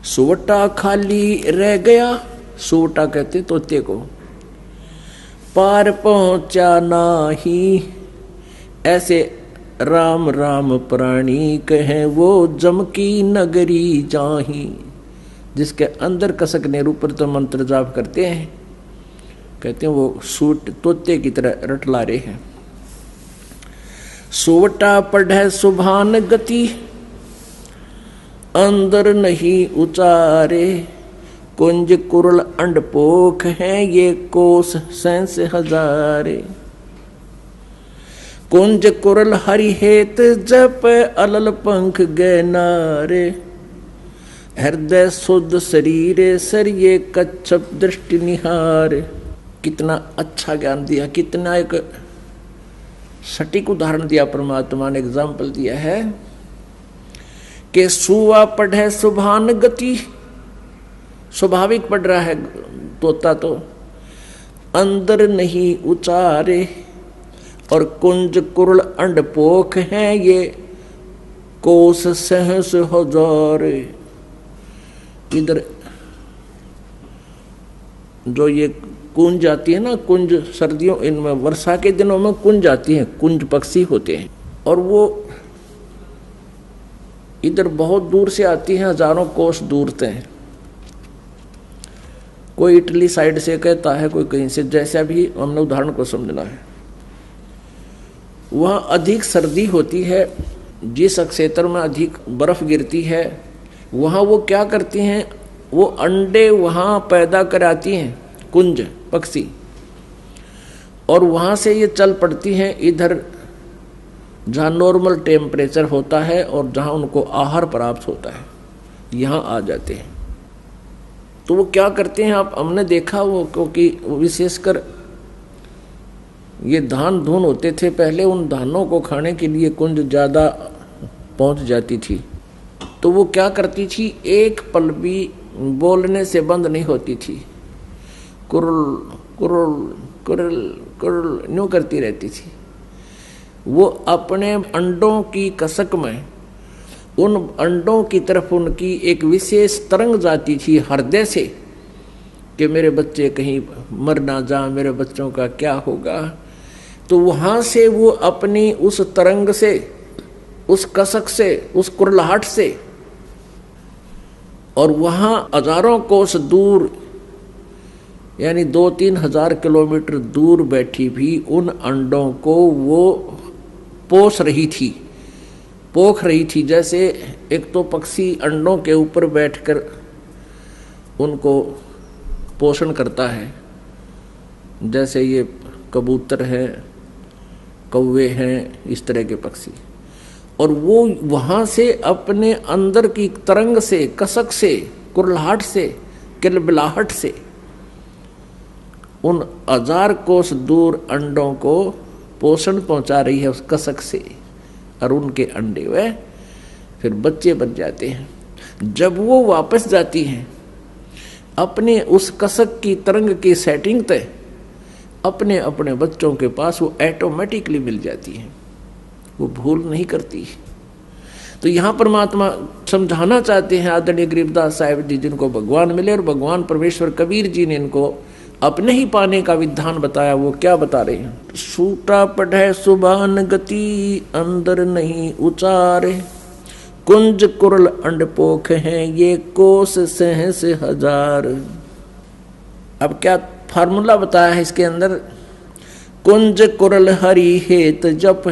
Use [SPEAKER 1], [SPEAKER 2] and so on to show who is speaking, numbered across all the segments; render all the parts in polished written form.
[SPEAKER 1] सुवटा खाली रह गया, सुवटा कहते तोते को, पार पहुंचा नाही, ऐसे राम राम प्राणी कहे वो जम की नगरी जाही। जिसके अंदर कसक ने ऊपर तो मंत्र जाप करते हैं, कहते हैं वो सूट तोते की तरह रटला रहे हैं। सुवटा पढ़े सुभान गति, अंदर नहीं उचारे, कुंज कुरल अंडपोख हैं ये कोस सैंस हजारे। कुंज कुरल हरि हेत जप अलल पंख गैनारे, हृदय शुद्ध शरीर सर ये कच्छप दृष्टि निहार। कितना अच्छा ज्ञान दिया, कितना एक सटीक उदाहरण दिया परमात्मा ने, एग्जाम्पल दिया है कि सुवा पढ़े सुभान गति, स्वाभाविक पढ़ रहा है तोता तो, अंदर नहीं उचारे, और कुंज कुरल अंडपोख हैं ये कोस सहस हजार। इधर जो ये कुंज आती है ना, कुंज सर्दियों इनमें वर्षा के दिनों में कुंज आती है, कुंज पक्षी होते हैं, और वो इधर बहुत दूर से आती हैं, हजारों कोस दूर से हैं। कोई इटली साइड से कहता है, कोई कहीं से, जैसा भी हमने उदाहरण को समझना है। वहाँ अधिक सर्दी होती है, जिस क्षेत्र में अधिक बर्फ गिरती है वहाँ वो क्या करती हैं, वो अंडे वहाँ पैदा कराती हैं, कुंज पक्षी, और वहाँ से ये चल पड़ती हैं इधर जहाँ नॉर्मल टेम्परेचर होता है और जहाँ उनको आहार प्राप्त होता है, यहाँ आ जाते हैं। तो वो क्या करते हैं, आप हमने देखा वो, क्योंकि विशेषकर ये धान धुन होते थे पहले, उन धानों को खाने के लिए कुंज ज़्यादा पहुँच जाती थी। तो वो क्या करती थी, एक पल भी बोलने से बंद नहीं होती थी, कुरुल कुरुल कुरुल कुरुल यूँ करती रहती थी। वो अपने अंडों की कसक में उन अंडों की तरफ उनकी एक विशेष तरंग जाती थी हृदय से, कि मेरे बच्चे कहीं मर ना जा, मेरे बच्चों का क्या होगा। तो वहाँ से वो अपनी उस तरंग से, उस कसक से, उस कुरलाहट से, और वहाँ हजारों कोस दूर यानी 2-3 हजार किलोमीटर दूर बैठी भी उन अंडों को वो पोष रही थी, पोख रही थी। जैसे एक तो पक्षी अंडों के ऊपर बैठकर उनको पोषण करता है, जैसे ये कबूतर है, कौवे हैं, इस तरह के पक्षी, और वो वहाँ से अपने अंदर की तरंग से, कसक से, कुरलाहट से, किलबिलाहट से उन 1000 कोस दूर अंडों को पोषण पहुंचा रही है उस कसक से, और उनके अंडे वे फिर बच्चे बन जाते हैं। जब वो वापस जाती हैं अपने उस कसक की तरंग की सेटिंग तय, अपने अपने बच्चों के पास वो ऑटोमेटिकली मिल जाती है, वो भूल नहीं करती। तो यहाँ परमात्मा समझाना चाहते हैं आदरणीय गरीबदास साहिब जी, जिनको भगवान मिले, और भगवान परमेश्वर कबीर जी ने इनको अपने ही पाने का विधान बताया। वो क्या बता रहे हैं, सूटा पढ़े सुबान गति, अंदर नहीं उचारे, कुंज कुरल अंडपोख हैं ये कोस सहस हजार। अब क्या फार्मूला बताया है इसके अंदर, कुंज कुरल हरि हेत जप,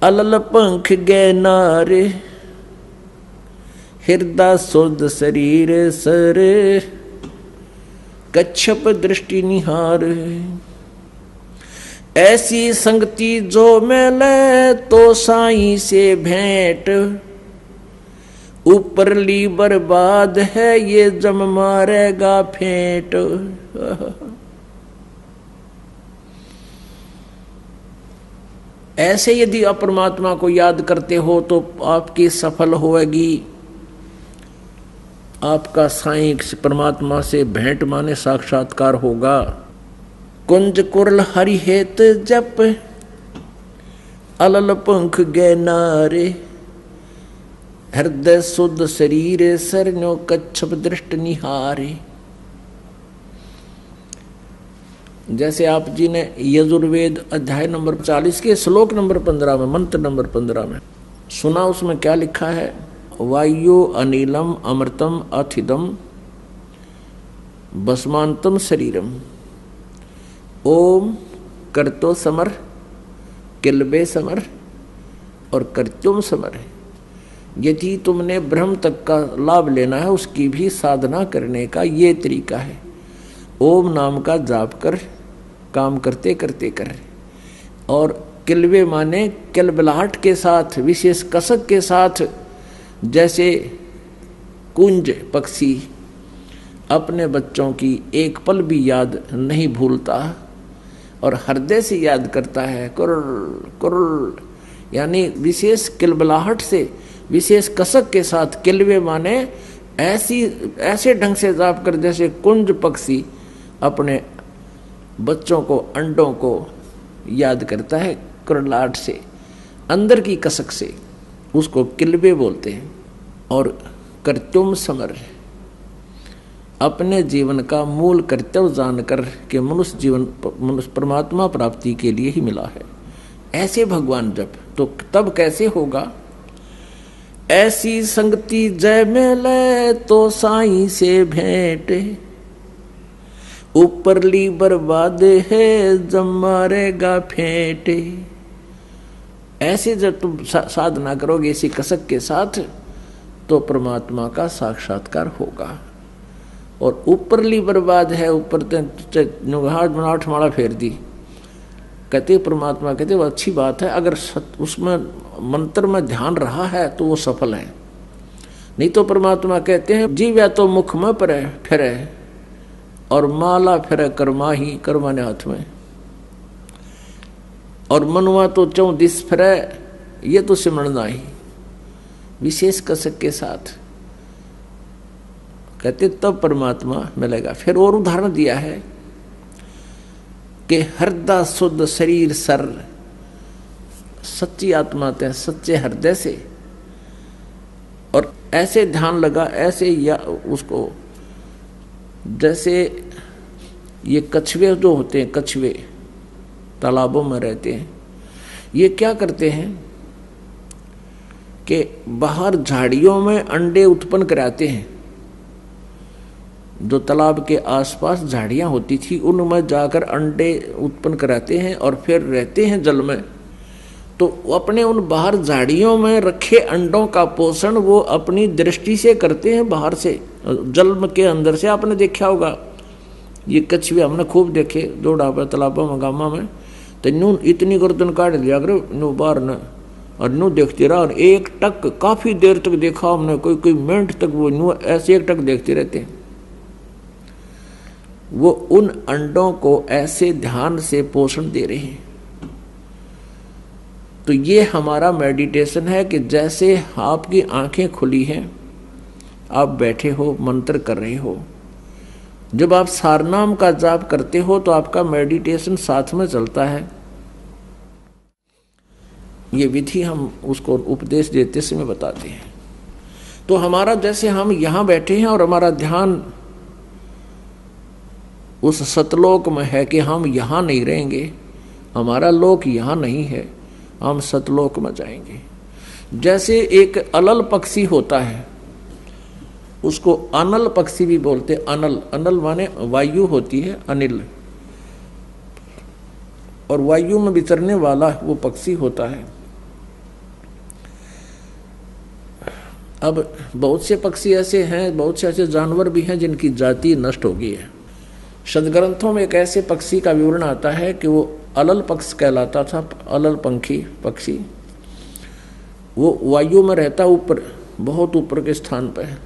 [SPEAKER 1] अलल पंख गैनारे, हृदय शुद्ध शरीर सर कच्छप दृष्टि निहार। ऐसी संगति जो मिले तो साईं से भेंट, ऊपरली बर्बाद है ये जम मारेगा फेंट। ऐसे यदि आप परमात्मा को याद करते हो तो आपकी सफल होगी, आपका साईं परमात्मा से भेंट माने साक्षात्कार होगा। कुंज कुरल हरि हेत जप, अलल पंख गैनारे, हृदय शुद्ध शरीर सरन्यो कच्छप दृष्ट निहारे। जैसे आप जी ने यजुर्वेद अध्याय नंबर 40 के श्लोक नंबर 15 में, मंत्र नंबर 15 में सुना, उसमें क्या लिखा है? वायु अनिलम अमृतम अथिदम भस्मांतम शरीरम ओम करतो समर किलबे समर और कर्त्युम समर। यदि तुमने ब्रह्म तक का लाभ लेना है, उसकी भी साधना करने का ये तरीका है। ओम नाम का जाप कर, काम करते करते कर। और किलबे माने किलबिलाहट के साथ, विशेष कसक के साथ, जैसे कुंज पक्षी अपने बच्चों की एक पल भी याद नहीं भूलता और हृदय से याद करता है, कुरुल कुरुल, यानी विशेष किलबिलाहट से, विशेष कसक के साथ। किलबे माने ऐसे ढंग से जाप कर जैसे कुंज पक्षी अपने बच्चों को, अंडों को याद करता है कुरलाहट से, अंदर की कसक से, उसको किलबे बोलते हैं। और कर्तुम समर, अपने जीवन का मूल कर्तव्य जानकर के मनुष्य जीवन मनुष्य परमात्मा प्राप्ति के लिए ही मिला है। ऐसे भगवान जब, तो तब कैसे होगा? ऐसी संगति जय मिले तो साईं से भेंट, ऊपरली बर्बाद है जब मारेगा फेंट। ऐसे जब तुम साधना करोगे इसी कसक के साथ, तो परमात्मा का साक्षात्कार होगा। और ऊपरली बर्बाद है, ऊपर बनावट माला फेर दी, कहते परमात्मा कहते वो अच्छी बात है, अगर उसमें मंत्र में ध्यान रहा है तो वो सफल है। नहीं तो परमात्मा कहते हैं जीव या तो मुख में परे फिरे और माला फिरे कर्मा ही, कर्मा ने हाथ में, और मनुआ तो चौ दिस फिरे, ये तो सिमरना ही। विशेष कसक के साथ कहते तब परमात्मा मिलेगा। फिर और उदाहरण दिया है कि हृदय शुद्ध शरीर सर, सच्ची आत्मा ते सच्चे हृदय से, और ऐसे ध्यान लगा, ऐसे या उसको, जैसे ये कछुए जो होते हैं, कछुए तालाबों में रहते हैं, ये क्या करते हैं कि बाहर झाड़ियों में अंडे उत्पन्न कराते हैं। जो तालाब के आसपास झाड़ियां होती थी उनमें जाकर अंडे उत्पन्न कराते हैं और फिर रहते हैं जल में। तो अपने उन बाहर झाड़ियों में रखे अंडों का पोषण वो अपनी दृष्टि से करते हैं, बाहर से, जल के अंदर से। आपने देखा होगा ये कछुए, हमने खूब देखे दौड़ा पर तालाबों में, गामा में, तो नू इतनी गर्दन काट लिया कर नू बाहर न, और नू देखते रहा, और एक टक काफी देर तक देखा हमने, कोई मिनट तक वो नू ऐसे एक टक देखते रहते हैं। वो उन अंडों को ऐसे ध्यान से पोषण दे रहे हैं। तो ये हमारा मेडिटेशन है कि जैसे आपकी आंखें खुली हैं, आप बैठे हो, मंत्र कर रहे हो, जब आप सारनाम का जाप करते हो तो आपका मेडिटेशन साथ में चलता है। ये विधि हम उसको उपदेश देते समय बताते हैं। तो हमारा जैसे हम यहाँ बैठे हैं और हमारा ध्यान उस सतलोक में है कि हम यहाँ नहीं रहेंगे, हमारा लोक यहाँ नहीं है, हम सतलोक में जाएंगे। जैसे एक अलल पक्षी होता है, उसको अनल पक्षी भी बोलते। अनल, अनल माने वायु होती है, अनिल, और वायु में विचरने वाला वो पक्षी होता है। अब बहुत से पक्षी ऐसे हैं, बहुत से ऐसे जानवर भी हैं जिनकी जाति नष्ट हो गई है। सदग्रंथों में एक ऐसे पक्षी का विवरण आता है कि वो अलल पक्ष कहलाता था, अलल पंखी पक्षी। वो वायु में रहता, ऊपर, बहुत ऊपर के स्थान पर है,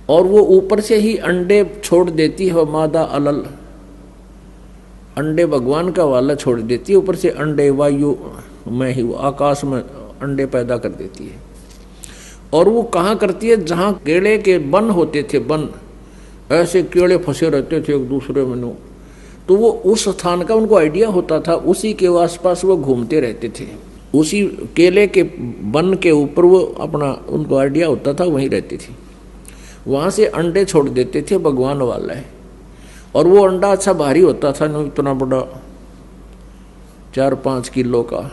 [SPEAKER 1] और वो ऊपर से ही अंडे छोड़ देती है। मादा अलल अंडे भगवान का वाला छोड़ देती है, ऊपर से अंडे वायु में ही, आकाश में अंडे पैदा कर देती है। और वो कहाँ करती है? जहाँ केले के वन होते थे, वन, ऐसे केले फंसे रहते थे एक दूसरे में, तो वो उस स्थान का उनको आइडिया होता था, उसी के आसपास वो घूमते रहते थे। उसी केले के वन के ऊपर वो अपना उनको आइडिया होता था, वहीं रहती थी। वहाँ से अंडे छोड़ देते थे, भगवान वाला है। और वो अंडा अच्छा भारी होता था, ना इतना बड़ा 4-5 किलो का,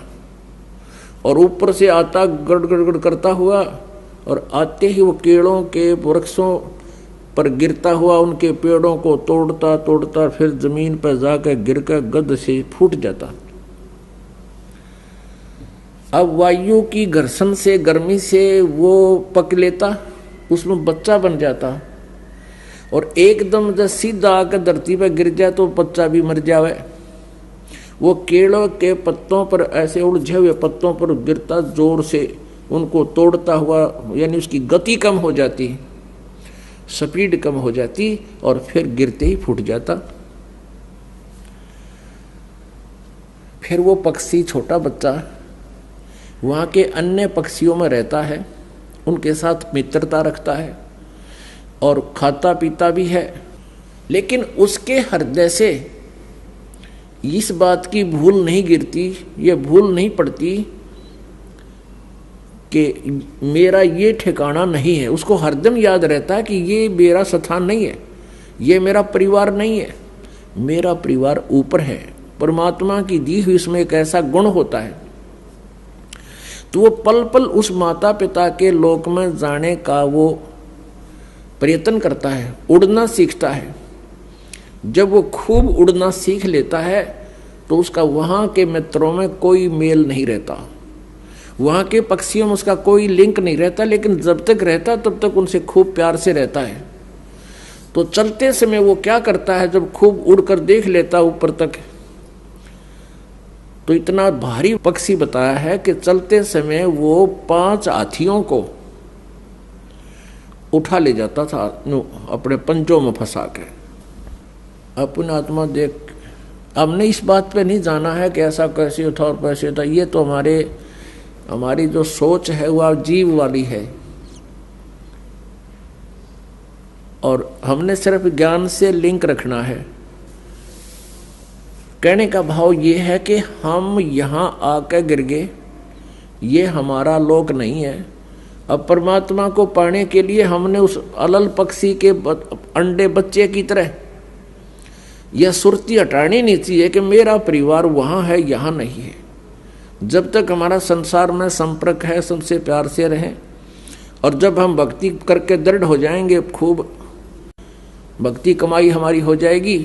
[SPEAKER 1] और ऊपर से आता गड़गड़ करता हुआ, और आते ही वो केलों के वृक्षों पर गिरता हुआ उनके पेड़ों को तोड़ता तोड़ता फिर जमीन पर जाकर गिर कर गद से फूट जाता। अब वायु की घर्षण से, गर्मी से वो पक लेता, उसमें बच्चा बन जाता, और एकदम जब सीधा आकर धरती पर गिर जाए तो बच्चा भी मर जावे। वो केलों के पत्तों पर, ऐसे उलझे हुए पत्तों पर गिरता, जोर से उनको तोड़ता हुआ, यानी उसकी गति कम हो जाती, स्पीड कम हो जाती, और फिर गिरते ही फूट जाता। फिर वो पक्षी, छोटा बच्चा, वहाँ के अन्य पक्षियों में रहता है, उनके साथ मित्रता रखता है और खाता पीता भी है। लेकिन उसके हृदय से इस बात की भूल नहीं गिरती, ये भूल नहीं पड़ती कि मेरा ये ठिकाना नहीं है। उसको हरदम याद रहता है कि ये मेरा स्थान नहीं है, ये मेरा परिवार नहीं है, मेरा परिवार ऊपर है। परमात्मा की दी हुई इसमें एक ऐसा गुण होता है, तो वो पल पल उस माता पिता के लोक में जाने का वो प्रयत्न करता है, उड़ना सीखता है। जब वो खूब उड़ना सीख लेता है तो उसका वहाँ के मित्रों में कोई मेल नहीं रहता, वहाँ के पक्षियों में उसका कोई लिंक नहीं रहता, लेकिन जब तक रहता तब तक उनसे खूब प्यार से रहता है। तो चलते समय वो क्या करता है, जब खूब उड़कर देख लेता ऊपर तक, तो इतना भारी पक्षी बताया है कि चलते समय वो 5 हाथियों को उठा ले जाता था अपने पंजों में फंसा के। अपनी आत्मा देख, हमने इस बात पे नहीं जाना है कि ऐसा कैसे था और कैसे था, ये तो हमारी जो सोच है वह जीव वाली है, और हमने सिर्फ ज्ञान से लिंक रखना है। कहने का भाव ये है कि हम यहाँ आकर गिर गए, ये हमारा लोक नहीं है। अब परमात्मा को पाने के लिए हमने उस अलल पक्षी के अंडे बच्चे की तरह यह सुरती हटानी नहीं चाहिए कि मेरा परिवार वहाँ है, यहाँ नहीं है। जब तक हमारा संसार में संपर्क है, सबसे प्यार से रहें, और जब हम भक्ति करके दृढ़ हो जाएंगे, खूब भक्ति कमाई हमारी हो जाएगी,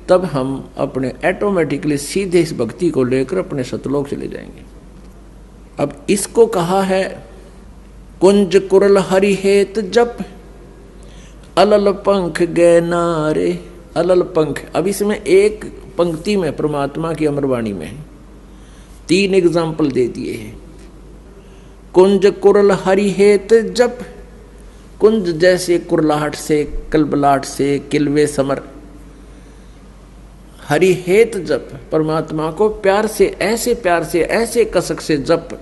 [SPEAKER 1] तब हम अपने ऑटोमेटिकली सीधे इस भक्ति को लेकर अपने सतलोक चले जाएंगे। अब इसको कहा है कुंज कुरल हरि हेत जप, अलल पंख गए नारे। अलल पंख, अब इसमें एक पंक्ति में परमात्मा की अमरवाणी में 3 एग्जाम्पल दे दिए हैं। कुंज कुरल हरि हेत जप, कुंज जैसे कुरलाहट से, कलबलाहट से, किलवे समर, हरि हेत जप, परमात्मा को प्यार से, ऐसे कसक से जप।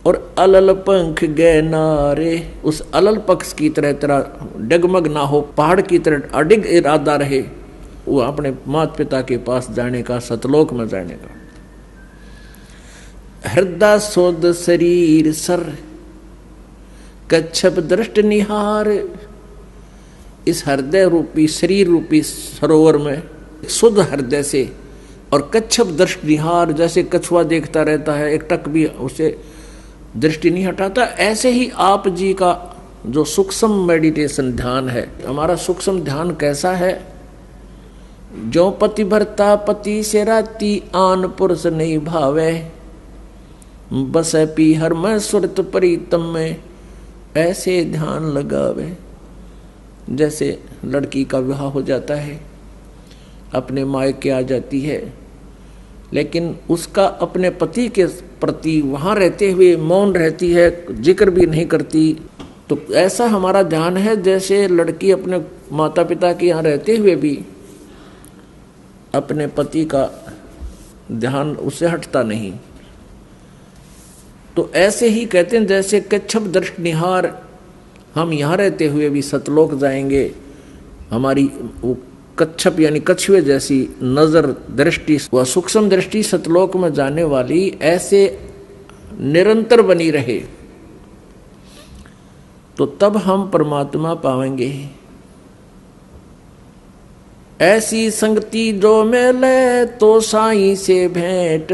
[SPEAKER 1] और अलल पंख गए नारे, उस अलल पक्ष की तरह डगमग ना हो, पहाड़ की तरह अडिग इरादा रहे, वो अपने माता पिता के पास जाने का, सतलोक में जाने का। हृदय सोद शरीर सर, कच्छप दृष्ट निहार। इस हृदय रूपी, शरीर रूपी सरोवर में शुद्ध हृदय से और कच्छप दृष्टि निहार, जैसे कछुआ देखता रहता है, एक टक भी उसे दृष्टि नहीं हटाता, ऐसे ही आप जी का जो सूक्ष्म मेडिटेशन ध्यान है, हमारा सूक्ष्म ध्यान कैसा है? जो पति भरता पति से राती, आन पुरुष नहीं भावे, बस पी हर मैं सुरत प्रीतम में, ऐसे ध्यान लगावे। जैसे लड़की का विवाह हो जाता है, अपने मायके आ जाती है, लेकिन उसका अपने पति के प्रति वहाँ रहते हुए मौन रहती है, जिक्र भी नहीं करती। तो ऐसा हमारा ध्यान है जैसे लड़की अपने माता पिता के यहाँ रहते हुए भी अपने पति का ध्यान उससे हटता नहीं। तो ऐसे ही कहते हैं जैसे कच्छप दृष्टि निहार, हम यहाँ रहते हुए भी सतलोक जाएंगे, हमारी वो कच्छप यानी कछुए जैसी नजर दृष्टि व सूक्ष्म दृष्टि सतलोक में जाने वाली ऐसे निरंतर बनी रहे, तो तब हम परमात्मा पाएंगे। ऐसी संगति जो मिले तो साईं से भेंट,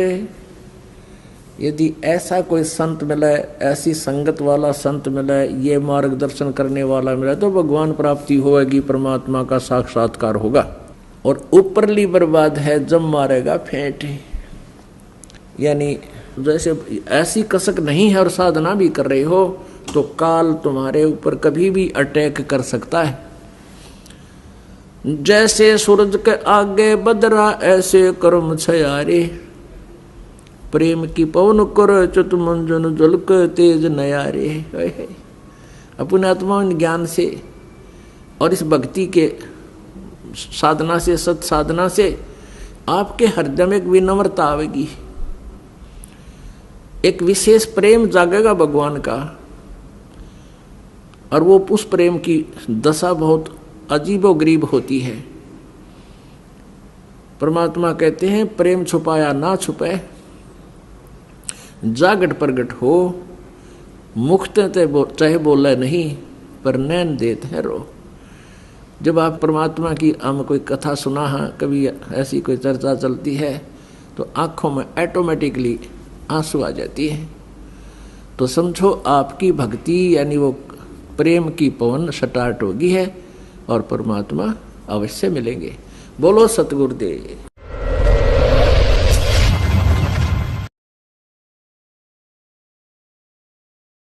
[SPEAKER 1] यदि ऐसा कोई संत मिले, ऐसी संगत वाला संत मिले, ये मार्गदर्शन करने वाला मिले, तो भगवान प्राप्ति होगी, परमात्मा का साक्षात्कार होगा। और ऊपरली बर्बाद है जब मारेगा फेंट, यानी जैसे ऐसी कसक नहीं है और साधना भी कर रहे हो तो काल तुम्हारे ऊपर कभी भी अटैक कर सकता है। जैसे सूरज के आगे बदरा ऐसे कर्म छयारे, प्रेम की पवन कर चुत मंजन जलक तेज नयारे। अपने आत्मा ज्ञान से और इस भक्ति के साधना से, सत साधना से आपके हृदय में एक विनम्रता आवेगी, एक विशेष प्रेम जागेगा भगवान का। और वो उस प्रेम की दशा बहुत अजीबोगरीब होती है। परमात्मा कहते हैं प्रेम छुपाया ना छुपे, जागट प्रगट हो, मुक्त चाहे बोले नहीं पर नैन देते हैं रो। जब आप परमात्मा की हम कोई कथा सुना है, कभी ऐसी कोई चर्चा चलती है, तो आंखों में ऑटोमेटिकली आंसू आ जाती है। तो समझो आपकी भक्ति यानी वो प्रेम की पवन स्टार्ट होगी है और परमात्मा अवश्य मिलेंगे। बोलो सतगुरुदेव।